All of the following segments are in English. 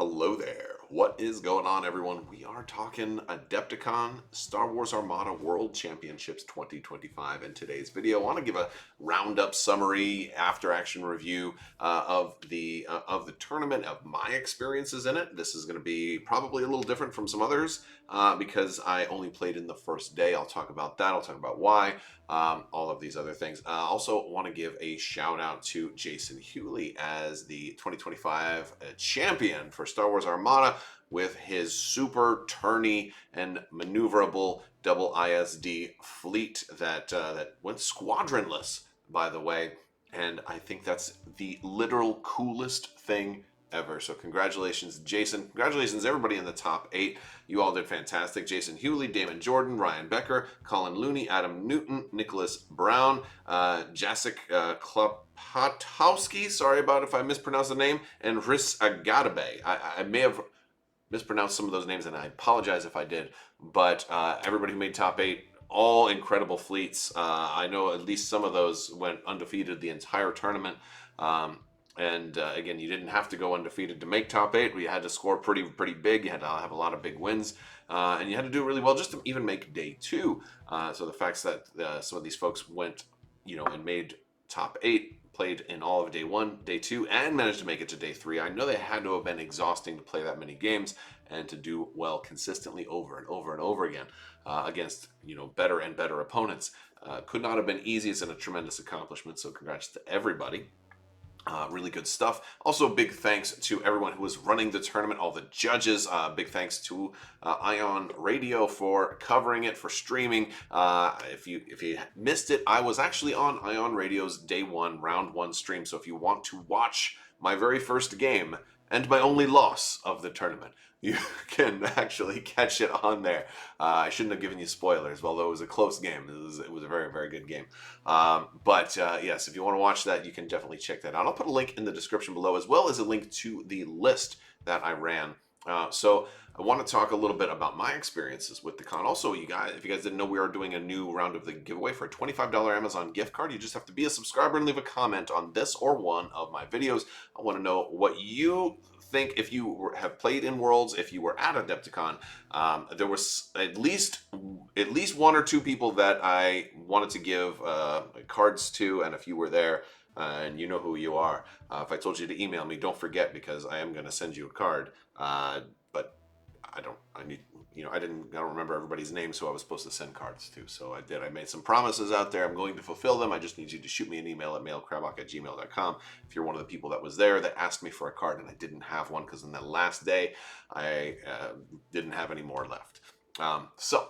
Hello there. What is going on, everyone? We are talking Adepticon Star Wars Armada World Championships 2025. In today's video, I want to give a roundup summary, after-action review of the tournament, of my experiences in it. This is going to be probably a little different from some others because I only played in the first day. I'll talk about that. I'll talk about why. All of these other things. I also want to give a shout out to Jason Hewley as the 2025 champion for Star Wars Armada with his super turny and maneuverable double ISD fleet that went squadronless, by the way. And I think that's the literal coolest thing ever. So congratulations, Jason. Congratulations, everybody in the top 8. You all did fantastic. Jason Hewley, Damon Jordan, Ryan Becker, Colin Looney, Adam Newton, Nicholas Brown, Jacek Klopotowski, sorry about if I mispronounced the name, and Riz Agadabe. I may have mispronounced some of those names, and I apologize if I did. But everybody who made top 8, all incredible fleets. I know at least some of those went undefeated the entire tournament. And again, you didn't have to go undefeated to make top 8. You had to score pretty big. You had to have a lot of big wins, and you had to do really well just to even make day 2. So the fact that some of these folks went, and made top 8, played in all of day 1, day 2, and managed to make it to day 3. I know they had to have been exhausting to play that many games and to do well consistently over and over and over again against better and better opponents. Could not have been easy. It's a tremendous accomplishment. So congrats to everybody. Really good stuff. Also, big thanks to everyone who was running the tournament, all the judges. Big thanks to Ion Radio for covering it, for streaming. If you missed it, I was actually on Ion Radio's day 1, round 1 stream. So if you want to watch my very first game and my only loss of the tournament, you can actually catch it on there. I shouldn't have given you spoilers, although it was a close game. It was a very, very good game. But yes, if you want to watch that, you can definitely check that out. I'll put a link in the description below, as well as a link to the list that I ran. So I want to talk a little bit about my experiences with the con. Also, if you guys didn't know, we are doing a new round of the giveaway for a $25 Amazon gift card. You just have to be a subscriber and leave a comment on this or one of my videos. I want to know what you think. If you have played in Worlds, if you were at Adepticon, there was at least 1 or 2 people that I wanted to give cards to, and if you were there, and you know who you are, if I told you to email me, don't forget, because I am going to send you a card. But I don't remember everybody's name, so I was supposed to send cards to. So I did. I made some promises out there. I'm going to fulfill them. I just need you to shoot me an email at mailcrabbok@gmail.com if you're one of the people that was there that asked me for a card and I didn't have one, because in that last day I didn't have any more left. So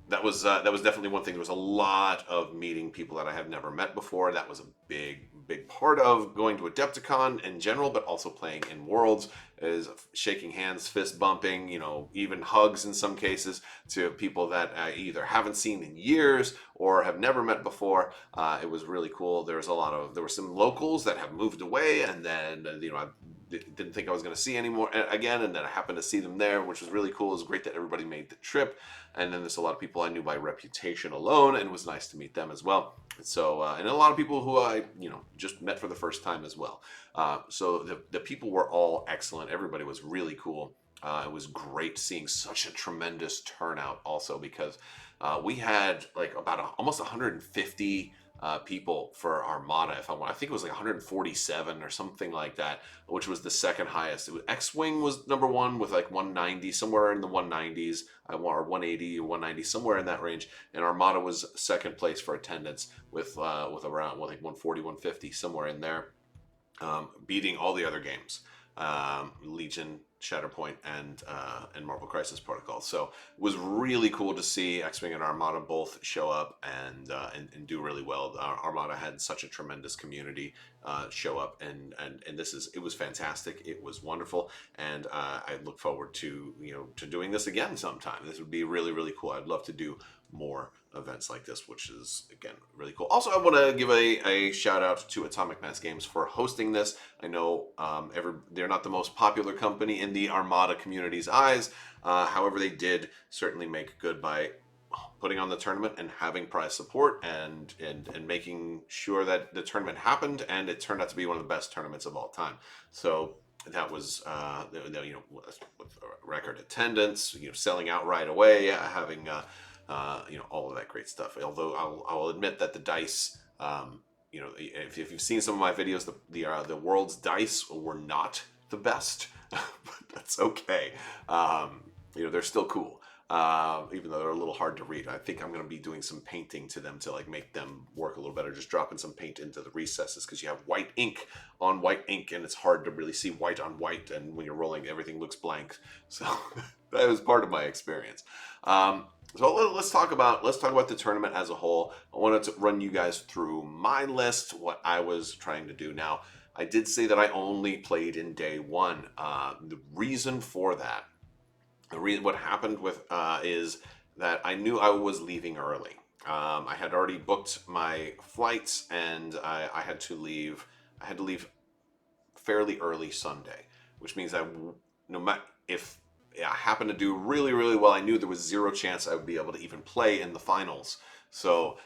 that was definitely one thing. There was a lot of meeting people that I had never met before. That was a big part of going to Adepticon in general, but also playing in Worlds, is shaking hands, fist bumping, even hugs in some cases, to people that I either haven't seen in years or have never met before. It was really cool. There were some locals that have moved away, and then I didn't think I was going to see anymore again, and then I happened to see them there, which was really cool. It was great that everybody made the trip. And then there's a lot of people I knew by reputation alone, and it was nice to meet them as well. So and a lot of people who I just met for the first time as well. So the people were all excellent. Everybody was really cool. It was great seeing such a tremendous turnout also, because we had like about almost 150 people for Armada. I think it was like 147 or something like that, which was the second highest. X-Wing was number 1 with like 190, somewhere in the 190s, or 180 or 190, somewhere in that range. And Armada was second place for attendance with around like 140, 150, somewhere in there, beating all the other games. Legion, Shatterpoint, and Marvel Crisis Protocol. So it was really cool to see X-Wing and Armada both show up and do really well. Armada had such a tremendous community show up, and it was fantastic. It was wonderful, and I look forward to doing this again sometime. This would be really, really cool. I'd love to do more events like this, which is, again, really cool. Also, I want to give a shout out to Atomic Mass Games for hosting this. I know they're not the most popular company in the Armada community's eyes. However, they did certainly make good by putting on the tournament and having prize support and making sure that the tournament happened, and it turned out to be one of the best tournaments of all time. So that was with record attendance, selling out right away, having all of that great stuff. Although I'll admit that the dice, if you've seen some of my videos, the world's dice were not the best, but that's okay. They're still cool. Even though they're a little hard to read. I think I'm going to be doing some painting to them to like make them work a little better. Just dropping some paint into the recesses because you have white ink on white ink, and it's hard to really see white on white. And when you're rolling, everything looks blank. So that was part of my experience. So let's talk about the tournament as a whole. I wanted to run you guys through my list, what I was trying to do. Now, I did say that I only played in day one. The reason for that. What happened is that I knew I was leaving early. I had already booked my flights, and I had to leave. I had to leave fairly early Sunday, which means no matter if I happened to do really, really well, I knew there was zero chance I would be able to even play in the finals. So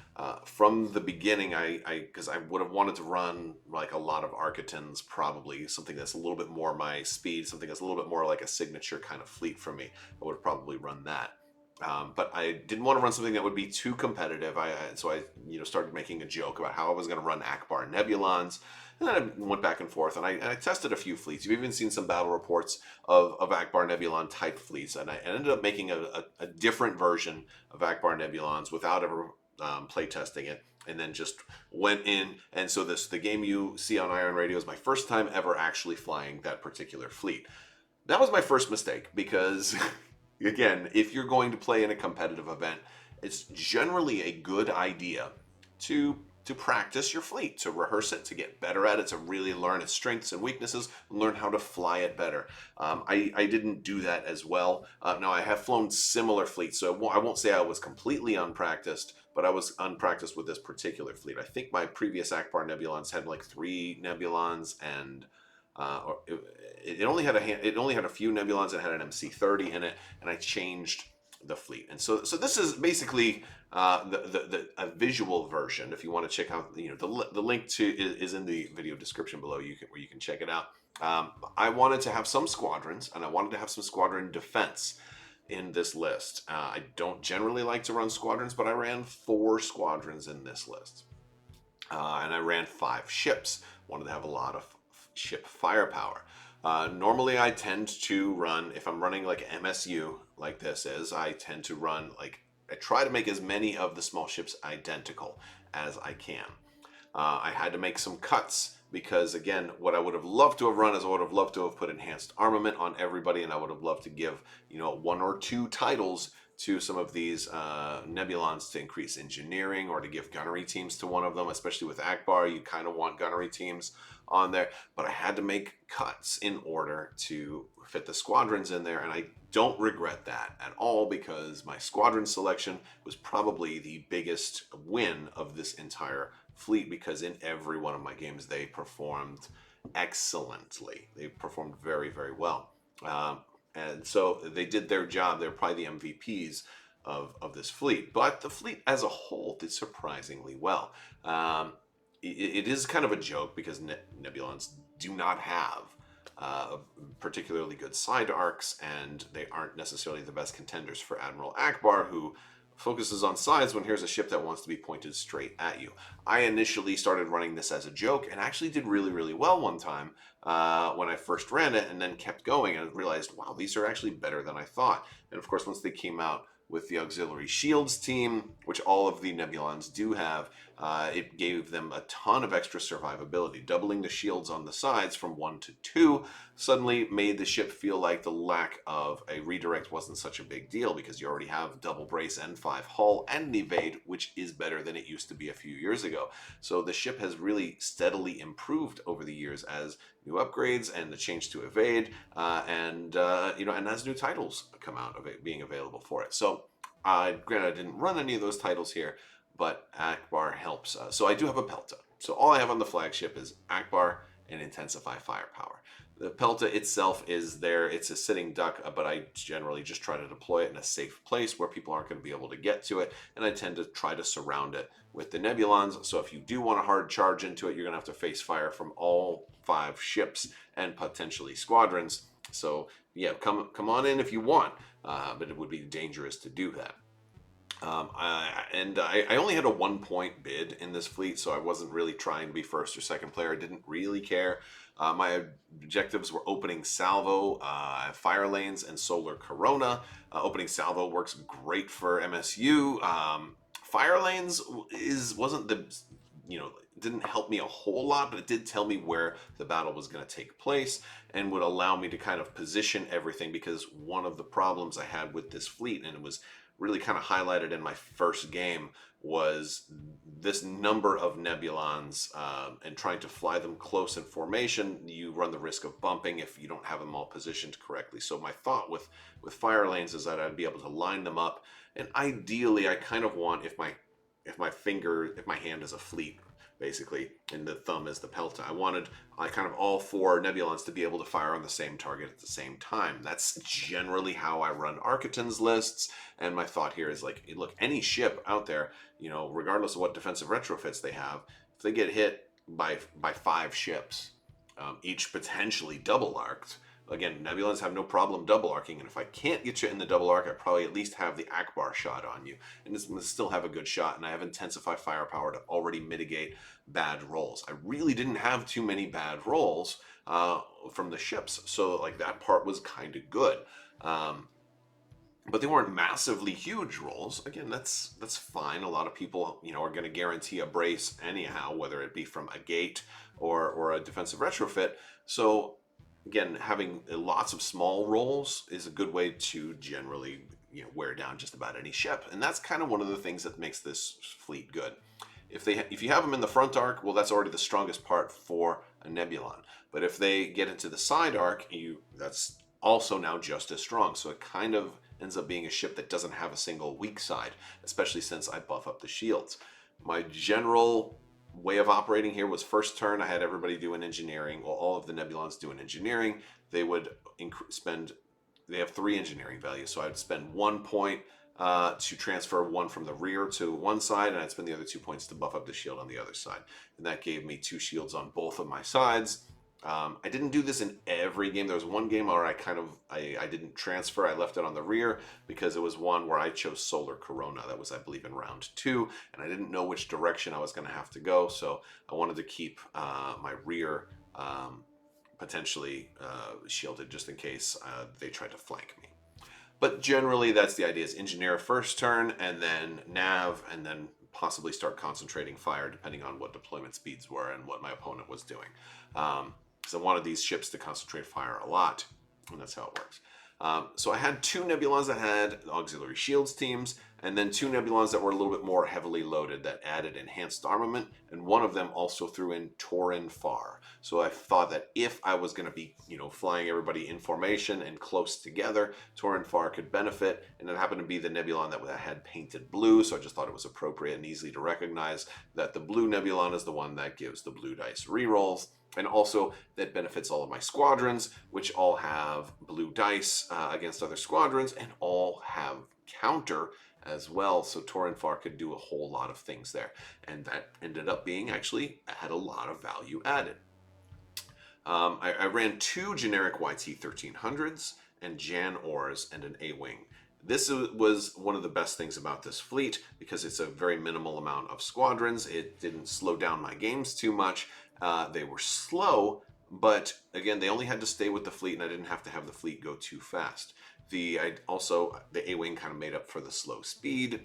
from the beginning, because I would have wanted to run like a lot of Architons, probably something that's a little bit more my speed, something that's a little bit more like a signature kind of fleet for me. I would have probably run that. But I didn't want to run something that would be too competitive. So I started making a joke about how I was going to run Ackbar Nebulons. And then I went back and forth, and I tested a few fleets. You've even seen some battle reports of Ackbar Nebulon type fleets, and I ended up making a different version of Ackbar Nebulons without ever play testing it, and then just went in. And so the game you see on Iron Radio is my first time ever actually flying that particular fleet. That was my first mistake because, again, if you're going to play in a competitive event, it's generally a good idea to practice your fleet, to rehearse it, to get better at it, to really learn its strengths and weaknesses, and learn how to fly it better. I didn't do that as well. Now, I have flown similar fleets, so I won't say I was completely unpracticed, but I was unpracticed with this particular fleet. I think my previous Ackbar Nebulons had like 3 Nebulons, and it only had a few Nebulons and had an MC30 in it, and I changed the fleet. And so this is basically a visual version. If you want to check out, the link to is in the video description below. Where you can check it out. I wanted to have some squadrons, and I wanted to have some squadron defense in this list. I don't generally like to run squadrons, but I ran 4 squadrons in this list, and I ran 5 ships. Wanted to have a lot of ship firepower. Normally I tend to run, if I'm running like MSU like this is, I tend to run I try to make as many of the small ships identical as I can. I had to make some cuts because, again, what I would have loved to have run is I would have loved to have put enhanced armament on everybody, and I would have loved to give 1 or 2 titles to some of these Nebulons to increase engineering, or to give gunnery teams to one of them. Especially with Ackbar, you kind of want gunnery teams on there, but I had to make cuts in order to fit the squadrons in there, and I don't regret that at all, because my squadron selection was probably the biggest win of this entire fleet, because in every one of my games they performed excellently. They performed very, very well, and so they did their job. They're probably the MVPs of this fleet, but the fleet as a whole did surprisingly well. It is kind of a joke because Nebulons do not have particularly good side arcs, and they aren't necessarily the best contenders for Admiral Ackbar, who focuses on sides when here's a ship that wants to be pointed straight at you. I initially started running this as a joke and actually did really, really well one time when I first ran it, and then kept going and realized, wow, these are actually better than I thought. And of course, once they came out with the auxiliary shields team, which all of the Nebulons do have, it gave them a ton of extra survivability. Doubling the shields on the sides from 1 to 2 suddenly made the ship feel like the lack of a redirect wasn't such a big deal, because you already have double brace and 5 hull and an evade, which is better than it used to be a few years ago. So the ship has really steadily improved over the years as new upgrades and the change to evade, and as new titles come out of it being available for it. So granted, I didn't run any of those titles here, but Ackbar helps. So I do have a Pelta. So all I have on the flagship is Ackbar and Intensify Firepower. The Pelta itself is there. It's a sitting duck, but I generally just try to deploy it in a safe place where people aren't going to be able to get to it, and I tend to try to surround it with the Nebulons. So if you do want a hard charge into it, you're going to have to face fire from all 5 ships and potentially squadrons. So yeah, come on in if you want, but it would be dangerous to do that. I only had a 1 point bid in this fleet, so I wasn't really trying to be first or second player. I didn't really care. My objectives were opening salvo, fire lanes, and solar corona. Opening salvo works great for MSU. Fire lanes wasn't the, didn't help me a whole lot, but it did tell me where the battle was going to take place and would allow me to kind of position everything, because one of the problems I had with this fleet, and it was really kind of highlighted in my first game, was this number of Nebulons, and trying to fly them close in formation. You run the risk of bumping if you don't have them all positioned correctly. So my thought with fire lanes is that I'd be able to line them up, and ideally I kind of want, if my hand is a fleet basically, and the thumb is the pelta, I kind of all 4 Nebulons to be able to fire on the same target at the same time. That's generally how I run Architons lists, and my thought here is like, look, any ship out there, regardless of what defensive retrofits they have, if they get hit by 5 ships, each potentially double arced. Again, Nebulons have no problem double arcing, and if I can't get you in the double arc, I probably at least have the Ackbar shot on you, and it's going to still have a good shot, and I have intensified firepower to already mitigate bad rolls. I really didn't have too many bad rolls from the ships, so like that part was kind of good. But they weren't massively huge rolls. Again, that's fine. A lot of people, are going to guarantee a brace anyhow, whether it be from a gate or a defensive retrofit. So again, having lots of small rolls is a good way to generally, wear down just about any ship, and that's kind of one of the things that makes this fleet good. If you have them in the front arc, well, that's already the strongest part for a Nebulon. But if they get into the side arc, that's also now just as strong. So it kind of ends up being a ship that doesn't have a single weak side, especially since I buff up the shields. My general way of operating here was first turn I had everybody doing engineering. Well, all of the Nebulons doing engineering. They would they have 3 engineering values, so I'd spend 1 point to transfer 1 from the rear to one side, and I'd spend the other 2 points to buff up the shield on the other side, and that gave me 2 shields on both of my sides. I didn't do this in every game. There was one game where I didn't transfer. I left it on the rear because it was one where I chose Solar Corona. That was, I believe, in round 2, and I didn't know which direction I was going to have to go, so I wanted to keep my rear potentially shielded just in case they tried to flank me. But generally, that's the idea: is engineer first turn, and then nav, and then possibly start concentrating fire depending on what deployment speeds were and what my opponent was doing. Because I wanted these ships to concentrate fire a lot, and that's how it works. So I had 2 Nebulons that had auxiliary shields teams, and then 2 Nebulons that were a little bit more heavily loaded that added enhanced armament, and one of them also threw in Torin Far. So I thought that if I was going to be, flying everybody in formation and close together, Torin Far could benefit, and it happened to be the Nebulon that had painted blue, so I just thought it was appropriate and easy to recognize that the blue Nebulon is the one that gives the blue dice rerolls. And also that benefits all of my squadrons, which all have blue dice against other squadrons and all have counter as well. So Torin Far could do a whole lot of things there. And that ended up being actually had a lot of value added. I ran 2 generic YT 1300s and Jan Ors and an A-Wing. This was one of the best things about this fleet because it's a very minimal amount of squadrons. It didn't slow down my games too much. They were slow, but again, they only had to stay with the fleet, and I didn't have to have the fleet go too fast. The A-Wing kind of made up for the slow speed.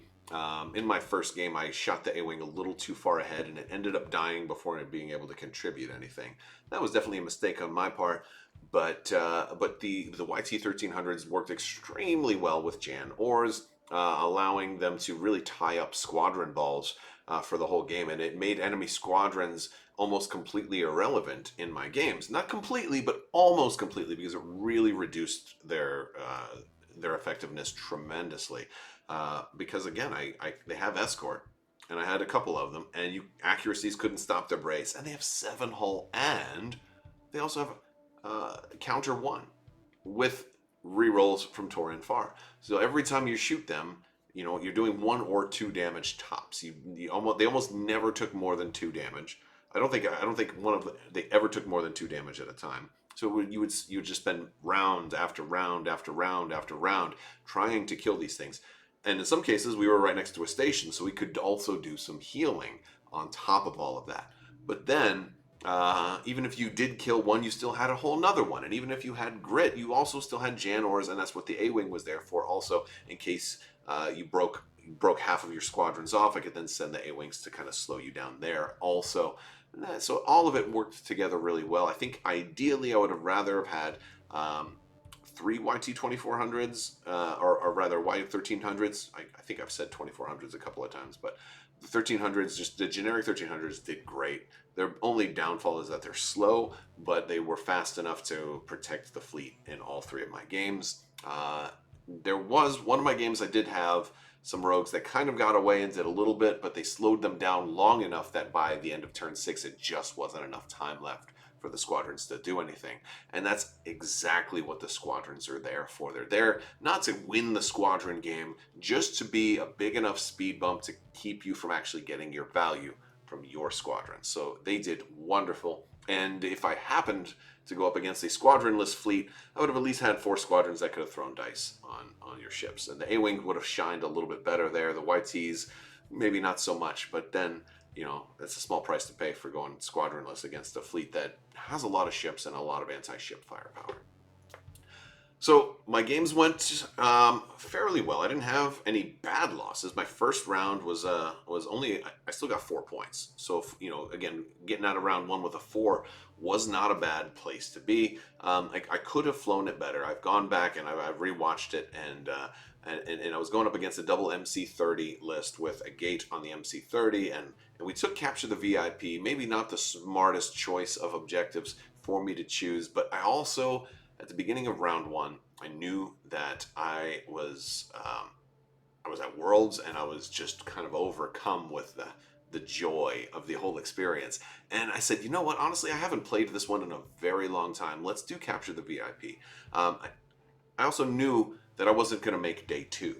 In my first game, I shot the A-Wing a little too far ahead, and it ended up dying before it being able to contribute anything. That was definitely a mistake on my part, but the YT 1300s worked extremely well with Jan Ors, allowing them to really tie up squadron balls for the whole game, and it made enemy squadrons almost completely irrelevant in my games. Not completely, but almost completely, because it really reduced their effectiveness tremendously. Because again, they have escort, and I had a couple of them, and accuracies couldn't stop their brace, and they have 7 hull, and they also have counter 1 with rerolls from Torin Far. So every time you shoot them, you're doing 1 or 2 damage tops. They almost never took more than 2 damage. I don't think they ever took more than 2 damage at a time. So you would just spend round after round after round after round trying to kill these things. And in some cases, we were right next to a station, so we could also do some healing on top of all of that. But then, even if you did kill one, you still had a whole nother one. And even if you had grit, you also still had Janors, and that's what the A-Wing was there for also, in case you broke half of your squadrons off. I could then send the A-Wings to kind of slow you down there also. So all of it worked together really well. I think ideally I would have rather have had 3 YT-2400s, or rather Y-1300s. I think I've said 2400s a couple of times, but the 1300s, just the generic 1300s did great. Their only downfall is that they're slow, but they were fast enough to protect the fleet in all 3 of my games. There was one of my games I did have some rogues that kind of got away and did a little bit, but they slowed them down long enough that by the end of turn 6, it just wasn't enough time left for the squadrons to do anything. And that's exactly what the squadrons are there for. They're there not to win the squadron game, just to be a big enough speed bump to keep you from actually getting your value from your squadron. So they did wonderful. And if I happened to go up against a squadronless fleet, I would have at least had 4 squadrons that could have thrown dice on your ships. And the A-Wing would have shined a little bit better there. The YTs, maybe not so much. But then, that's a small price to pay for going squadronless against a fleet that has a lot of ships and a lot of anti-ship firepower. So my games went fairly well. I didn't have any bad losses. My first round was only, I still got 4 points. So again, getting out of round 1 with a 4 was not a bad place to be. I could have flown it better. I've gone back and I've rewatched it, and I was going up against a double MC30 list with a gate on the MC30, and we took capture the VIP. Maybe not the smartest choice of objectives for me to choose, but I also, at the beginning of round 1, I knew that I was at Worlds, and I was just kind of overcome with the joy of the whole experience. And I said, you know what? Honestly, I haven't played this one in a very long time. Let's do capture the VIP. I also knew that I wasn't going to make day 2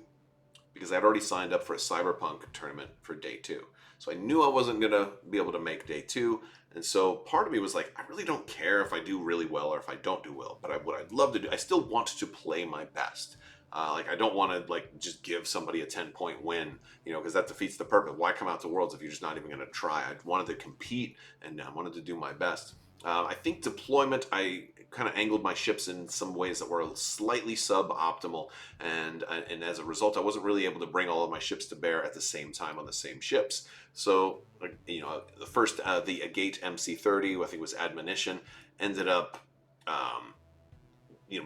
because I'd already signed up for a Cyberpunk tournament for day 2. So I knew I wasn't going to be able to make day 2. And so part of me was like, I really don't care if I do really well or if I don't do well. But what I'd love to do, I still want to play my best. I don't want to just give somebody a 10-point win, because that defeats the purpose. Why come out to Worlds if you're just not even going to try? I wanted to compete, and I wanted to do my best. I think deployment, I kind of angled my ships in some ways that were slightly suboptimal, and as a result, I wasn't really able to bring all of my ships to bear at the same time on the same ships. So, the first, the Agate MC30, I think was Admonition, ended up,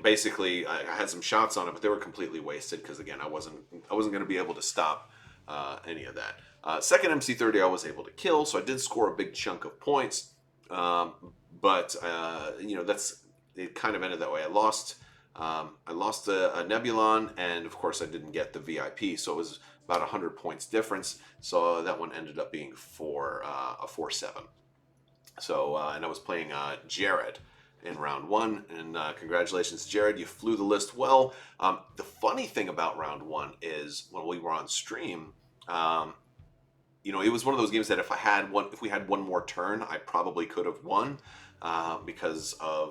basically I had some shots on it, but they were completely wasted because, again, I wasn't going to be able to stop any of that. Second MC30 I was able to kill, so I did score a big chunk of points. But it kind of ended that way. I lost a Nebulon, and of course I didn't get the VIP, so it was about 100 points difference. So that one ended up being a 4-7. So and I was playing Jared in round 1, and congratulations, Jared, you flew the list well. The funny thing about round 1 is when we were on stream, it was one of those games that if we had one more turn, I probably could have won, because I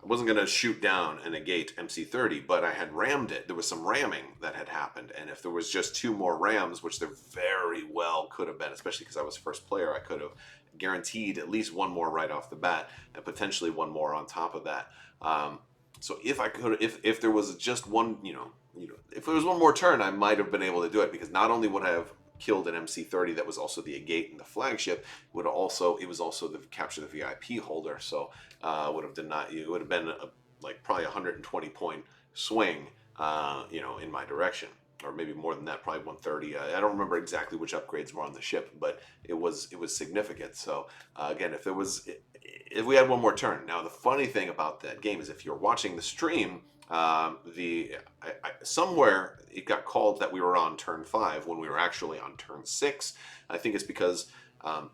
wasn't going to shoot down an Agate MC30, but I had rammed it. There was some ramming that had happened, and if there was just 2 more rams, which there very well could have been, especially because I was first player, I could have guaranteed at least 1 more right off the bat, and potentially 1 more on top of that. So if there was just one, if there was 1 more turn, I might have been able to do it, because not only would I have killed an MC30 that was also the Agate and the flagship, it was also the capture the VIP holder, so it would have been probably 120 point swing, in my direction, or maybe more than that, probably 130. I don't remember exactly which upgrades were on the ship, but it was significant. So again, if we had 1 more turn. Now the funny thing about that game is, if you're watching the stream, somewhere it got called that we were on turn 5 when we were actually on turn 6. I think it's because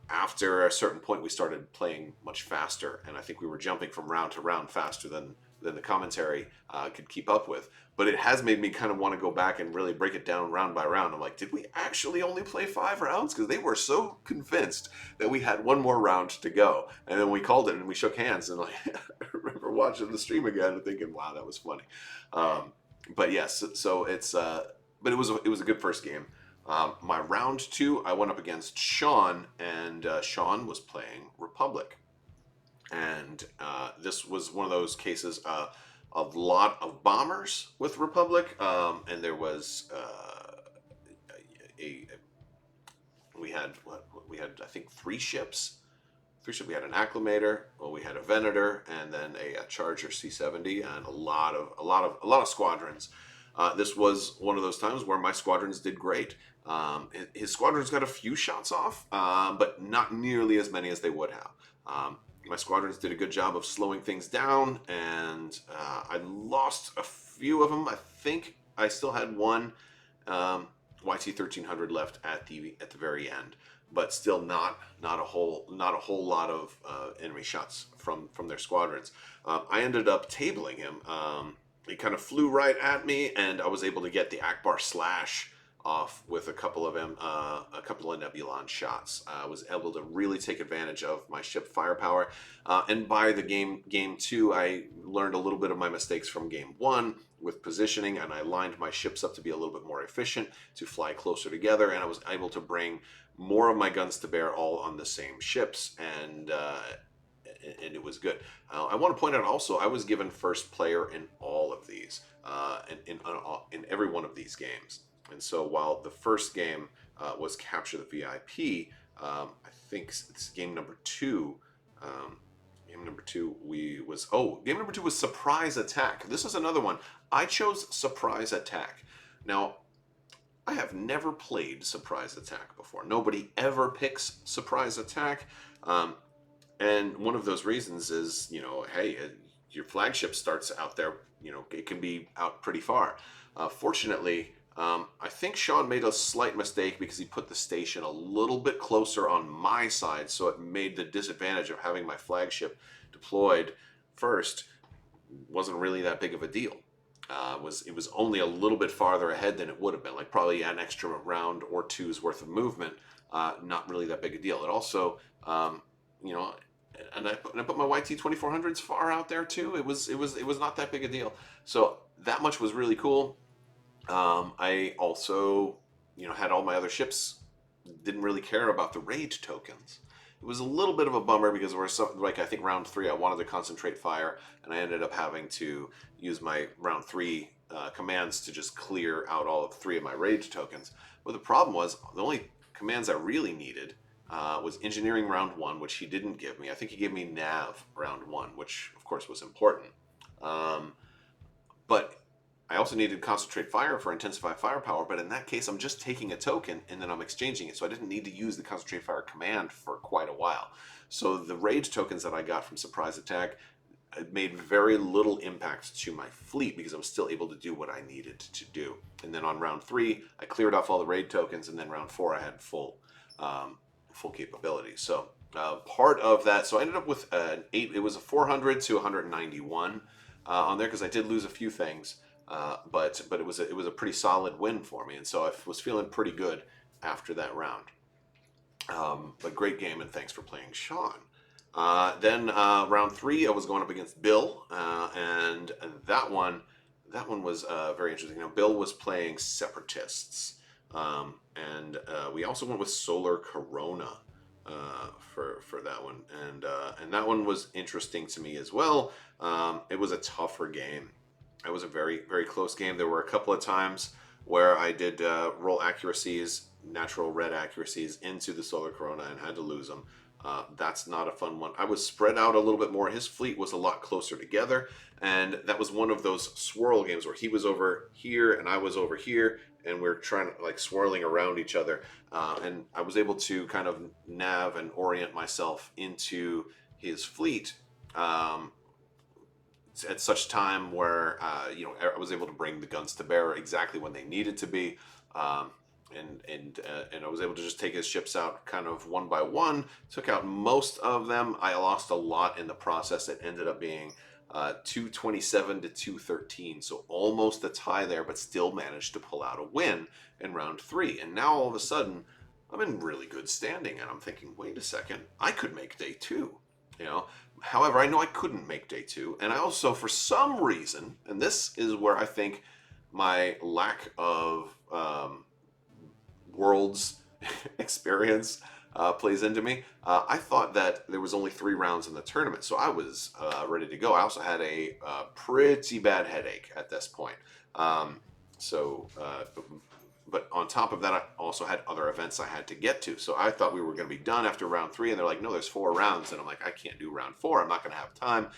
after a certain point we started playing much faster, and I think we were jumping from round to round faster than the commentary could keep up with. But it has made me kind of want to go back and really break it down round by round. I'm like, did we actually only play 5 rounds? Because they were so convinced that we had one more round to go. And then we called it and we shook hands. And like, I remember watching the stream again and thinking, wow, that was funny. But yes, so it's but it was a good first game. My round 2, I went up against Sean, and Sean was playing Republic. And this was one of those cases, a lot of bombers with Republic, and there was we had I think 3 ships. We had an Acclimator, we had a Venator, and then a Charger C-70, and a lot of squadrons. This was one of those times where my squadrons did great. His squadrons got a few shots off, but not nearly as many as they would have. My squadrons did a good job of slowing things down, and I lost a few of them. I think I still had one YT-1300 left at the very end, but still not a whole lot of enemy shots from their squadrons. I ended up tabling him. He kind of flew right at me, and I was able to get the Ackbar Slash off with a couple of Nebulon shots. I was able to really take advantage of my ship firepower. And by the game 2, I learned a little bit of my mistakes from game 1 with positioning, and I lined my ships up to be a little bit more efficient, to fly closer together, and I was able to bring more of my guns to bear all on the same ships, and it was good. I want to point out also, I was given first player in all of these, in every one of these games. And so while the first game was Capture the VIP, I think it's game number 2. Game number 2 was Surprise Attack. This is another one. I chose Surprise Attack. Now, I have never played Surprise Attack before. Nobody ever picks Surprise Attack. And one of those reasons is, hey, your flagship starts out there, it can be out pretty far. Fortunately, I think Sean made a slight mistake because he put the station a little bit closer on my side, so it made the disadvantage of having my flagship deployed first wasn't really that big of a deal. It was only a little bit farther ahead than it would have been, like probably an extra round or two's worth of movement. Not really that big a deal. It also, and I put my YT-2400s far out there too. It was not that big a deal. So that much was really cool. I also, had all my other ships, didn't really care about the raid tokens. It was a little bit of a bummer because there were some, like I think round 3, I wanted to concentrate fire, and I ended up having to use my round 3 commands to just clear out all of 3 of my raid tokens. But the problem was, the only commands I really needed was engineering round 1, which he didn't give me. I think he gave me nav round 1, which of course was important. But I also needed concentrate fire for intensified firepower, but in that case I'm just taking a token and then I'm exchanging it, so I didn't need to use the concentrate fire command for quite a while. So the raid tokens that I got from Surprise Attack made very little impact to my fleet because I was still able to do what I needed to do. And then on round 3 I cleared off all the raid tokens, and then round 4 I had full capability. So part of that, so I ended up with an 8. It was a 400 to 191 on there because I did lose a few things. But it was a pretty solid win for me, and so I was feeling pretty good after that round. But great game, and thanks for playing, Sean. Then round 3, I was going up against Bill, and that one was very interesting. Bill was playing Separatists, and we also went with Solar Corona for that one, and that one was interesting to me as well. It was a tougher game. It was a very, very close game. There were a couple of times where I did roll accuracies, natural red accuracies, into the Solar Corona and had to lose them. That's not a fun one. I was spread out a little bit more. His fleet was a lot closer together, and that was one of those swirl games where he was over here and I was over here, and we're trying to like swirling around each other. And I was able to kind of nav and orient myself into his fleet. At such time where I was able to bring the guns to bear exactly when they needed to be, and I was able to just take his ships out kind of one by one. Took out most of them. I lost a lot in the process. It ended up being 227 to 213. So almost a tie there, but still managed to pull out a win in round 3. And now all of a sudden, I'm in really good standing, and I'm thinking, wait a second, I could make day 2. You know, however, I know I couldn't make day 2, and I also, for some reason, and this is where I think my lack of world's experience plays into me. I thought that there was only 3 rounds in the tournament, so I was ready to go. I also had a pretty bad headache at this point. But on top of that, I also had other events I had to get to. So I thought we were going to be done after round 3, and they're like, no, there's 4 rounds. And I'm like, I can't do round 4. I'm not going to have time.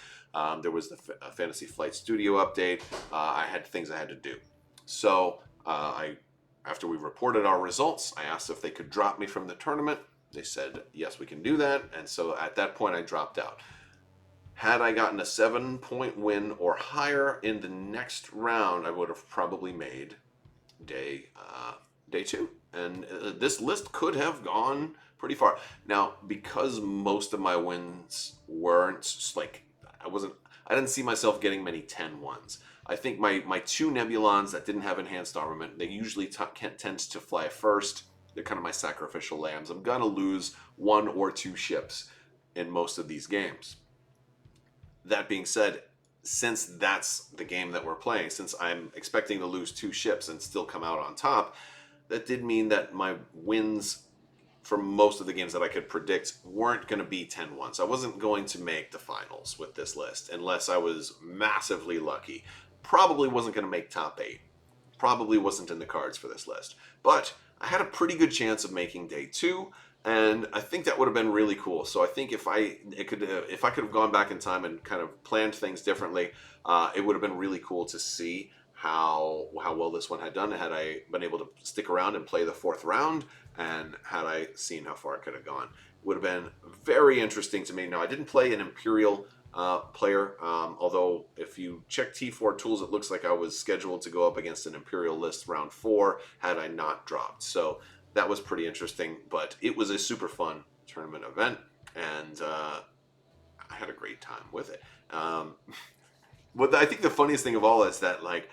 There was the Fantasy Flight Studio update. I had things I had to do. So after we reported our results, I asked if they could drop me from the tournament. They said, yes, we can do that. And so at that point, I dropped out. Had I gotten a 7-point win or higher in the next round, I would have probably made day 2, and this list could have gone pretty far. Now, because most of my wins weren't like, I didn't see myself getting many 10-1s. I think my 2 Nebulons that didn't have enhanced armament, they usually tend to fly first. They're kind of my sacrificial lambs. I'm gonna lose 1 or 2 ships in most of these games. That being said, since that's the game that we're playing, since I'm expecting to lose 2 ships and still come out on top, that did mean that my wins for most of the games that I could predict weren't going to be 10-1s. I wasn't going to make the finals with this list unless I was massively lucky. Probably wasn't going to make top 8. Probably wasn't in the cards for this list. But I had a pretty good chance of making day 2. And I think that would have been really cool. So I think if I could have gone back in time and kind of planned things differently, it would have been really cool to see how well this one had done. Had I been able to stick around and play the 4th round, and had I seen how far it could have gone, it would have been very interesting to me. Now, I didn't play an Imperial player, although if you check T4 tools, it looks like I was scheduled to go up against an Imperial list round 4 had I not dropped. So that was pretty interesting, but it was a super fun tournament event, and I had a great time with it. But I think the funniest thing of all is that, like,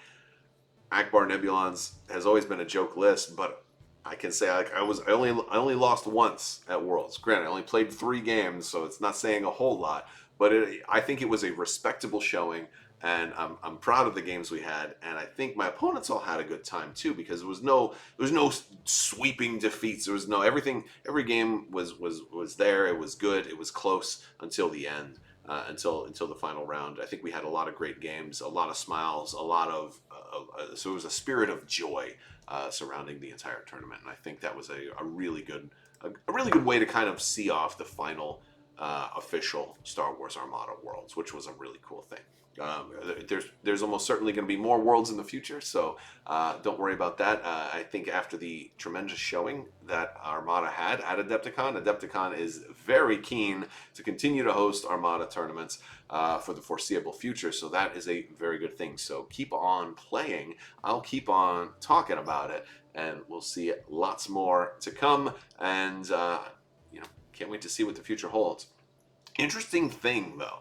Ackbar Nebulons has always been a joke list, but I can say, like, I only lost once at Worlds. Granted, I only played 3 games, so it's not saying a whole lot, but I think it was a respectable showing. And I'm proud of the games we had, and I think my opponents all had a good time too, because there was no sweeping defeats. There was no everything. Every game was there. It was good. It was close until the end, until the final round. I think we had a lot of great games, a lot of smiles, a lot of so it was a spirit of joy surrounding the entire tournament, and I think that was a really good way to kind of see off the final official Star Wars Armada Worlds, which was a really cool thing. There's almost certainly going to be more worlds in the future, so don't worry about that. I think after the tremendous showing that Armada had at Adepticon is very keen to continue to host Armada tournaments for the foreseeable future, so that is a very good thing. So keep on playing. I'll keep on talking about it, and we'll see lots more to come, and can't wait to see what the future holds. Interesting thing, though.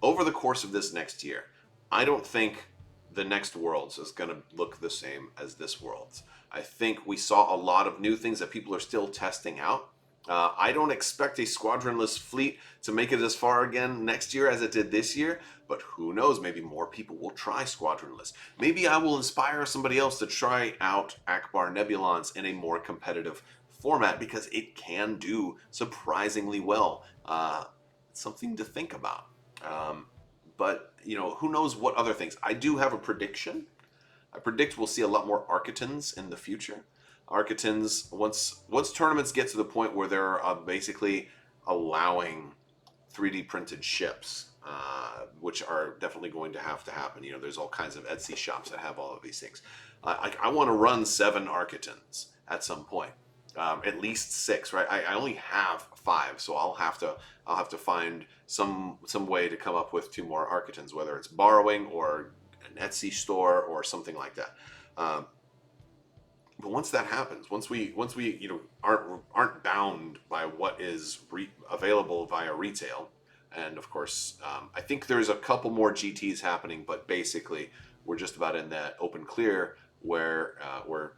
Over the course of this next year, I don't think the next Worlds is going to look the same as this Worlds. I think we saw a lot of new things that people are still testing out. I don't expect a squadronless fleet to make it as far again next year as it did this year, but who knows, maybe more people will try squadronless. Maybe I will inspire somebody else to try out Ackbar Nebulons in a more competitive format, because it can do surprisingly well. Something to think about. But who knows what other things. I do have a prediction. I predict we'll see a lot more Architons in the future. Architons, once tournaments get to the point where they're basically allowing 3D printed ships, which are definitely going to happen. There's all kinds of Etsy shops that have all of these things. I want to run 7 Architons at some point. At least 6, right? I only have 5, so I'll have to find some way to come up with 2 more Architons, whether it's borrowing or an Etsy store or something like that. But once that happens, once we aren't bound by what is available via retail, And of course, I think there's a couple more GTs happening, but basically we're just about in that open clear where where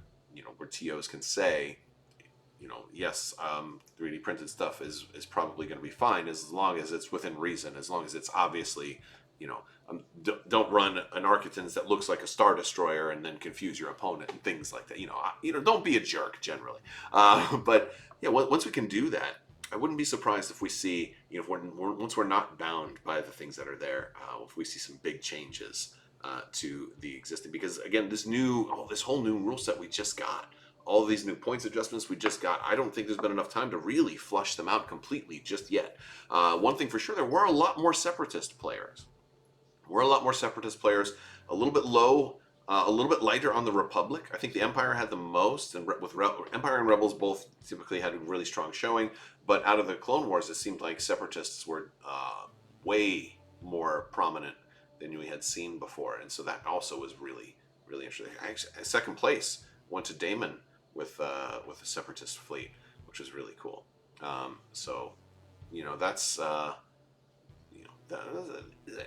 TOs can say, yes, 3D printed stuff is probably going to be fine as long as it's within reason, as long as it's obviously, don't run an Architans that looks like a Star Destroyer and then confuse your opponent and things like that. Don't be a jerk generally. But yeah, once we can do that, I wouldn't be surprised if we see, once we're not bound by the things that are there, if we see some big changes to the existing. Because again, this whole new rule set we just got, all of these new points adjustments we just got, I don't think there's been enough time to really flush them out completely just yet. One thing for sure, there were a lot more Separatist players. A little bit low, a little bit lighter on the Republic. I think the Empire had the most, and Empire and Rebels both typically had a really strong showing. But out of the Clone Wars, it seemed like Separatists were way more prominent than we had seen before, and so that also was really, really interesting. Second place went to Daemon with a Separatist fleet, which was really cool. So, that's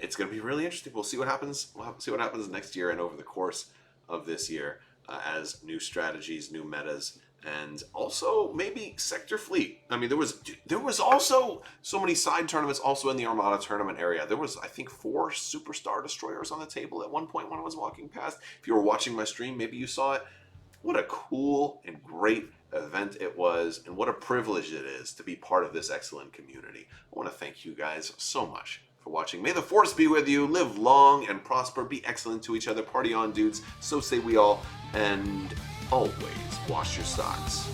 it's going to be really interesting. We'll see what happens. We'll see what happens next year and over the course of this year as new strategies, new metas, and also maybe sector fleet. I mean, there was also so many side tournaments also in the Armada tournament area. There was, I think, 4 Super Star Destroyers on the table at one point when I was walking past. If you were watching my stream, maybe you saw it. What a cool and great event it was, and what a privilege it is to be part of this excellent community. I want to thank you guys so much for watching. May the Force be with you. Live long and prosper. Be excellent to each other. Party on, dudes. So say we all. And always wash your socks.